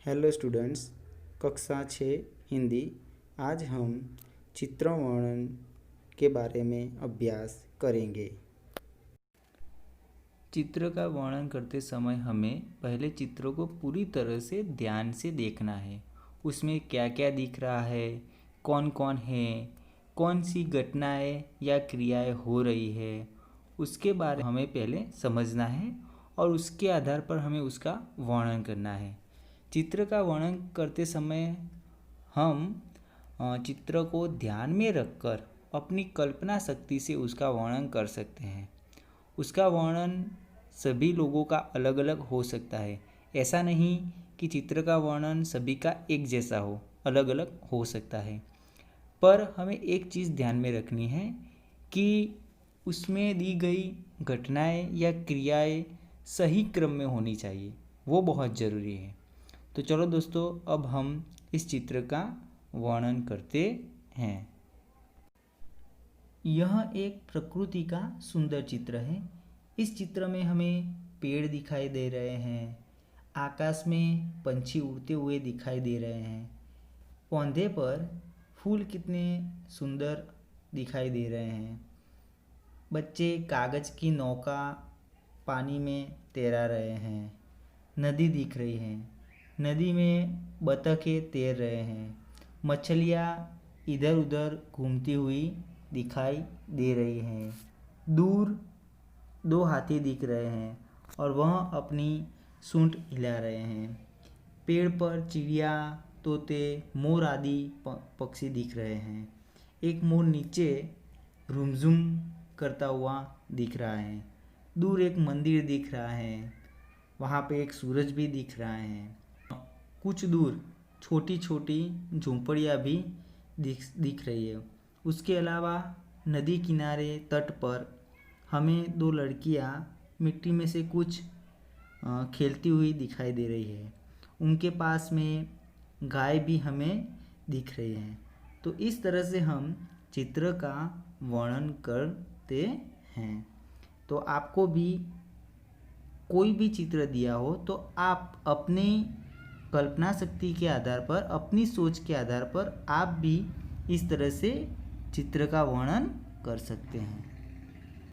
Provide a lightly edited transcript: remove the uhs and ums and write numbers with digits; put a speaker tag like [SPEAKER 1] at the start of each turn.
[SPEAKER 1] Hello students, कक्षा 6 हिंदी। आज हम चित्र वर्णन के बारे में अभ्यास करेंगे।
[SPEAKER 2] चित्र का वर्णन करते समय हमें पहले चित्र को पूरी तरह से ध्यान से देखना है। उसमें क्या क्या दिख रहा है, कौन कौन है, कौन सी घटनाएं या क्रियाएं हो रही है, उसके बारे में हमें पहले समझना है और उसके आधार पर हमें उसका वर्णन करना है। चित्र का वर्णन करते समय हम चित्र को ध्यान में रखकर अपनी कल्पना शक्ति से उसका वर्णन कर सकते हैं। उसका वर्णन सभी लोगों का अलग अलग हो सकता है। ऐसा नहीं कि चित्र का वर्णन सभी का एक जैसा हो, अलग अलग हो सकता है। पर हमें एक चीज़ ध्यान में रखनी है कि उसमें दी गई घटनाएं या क्रियाएं सही क्रम में होनी चाहिए, वो बहुत ज़रूरी है। तो चलो दोस्तों, अब हम इस चित्र का वर्णन करते हैं। यह एक प्रकृति का सुंदर चित्र है। इस चित्र में हमें पेड़ दिखाई दे रहे हैं, आकाश में पंछी उड़ते हुए दिखाई दे रहे हैं, पौधे पर फूल कितने सुंदर दिखाई दे रहे हैं, बच्चे कागज की नौका पानी में तैरा रहे हैं, नदी दिख रही है, नदी में बतखें तैर रहे हैं, मछलियाँ इधर उधर घूमती हुई दिखाई दे रही हैं, दूर 2 हाथी दिख रहे हैं और वह अपनी सूंड हिला रहे हैं, पेड़ पर चिड़िया, तोते, मोर आदि पक्षी दिख रहे हैं, एक मोर नीचे रुमझुम करता हुआ दिख रहा है, दूर एक मंदिर दिख रहा है, वहाँ पे एक सूरज भी दिख रहा है, कुछ दूर छोटी छोटी झोंपड़ियाँ भी दिख रही है। उसके अलावा नदी किनारे तट पर हमें 2 लड़कियाँ मिट्टी में से कुछ खेलती हुई दिखाई दे रही है। उनके पास में गाय भी हमें दिख रही है। तो इस तरह से हम चित्र का वर्णन करते हैं। तो आपको भी कोई भी चित्र दिया हो तो आप अपनी कल्पना शक्ति के आधार पर, अपनी सोच के आधार पर आप भी इस तरह से चित्र का वर्णन कर सकते हैं।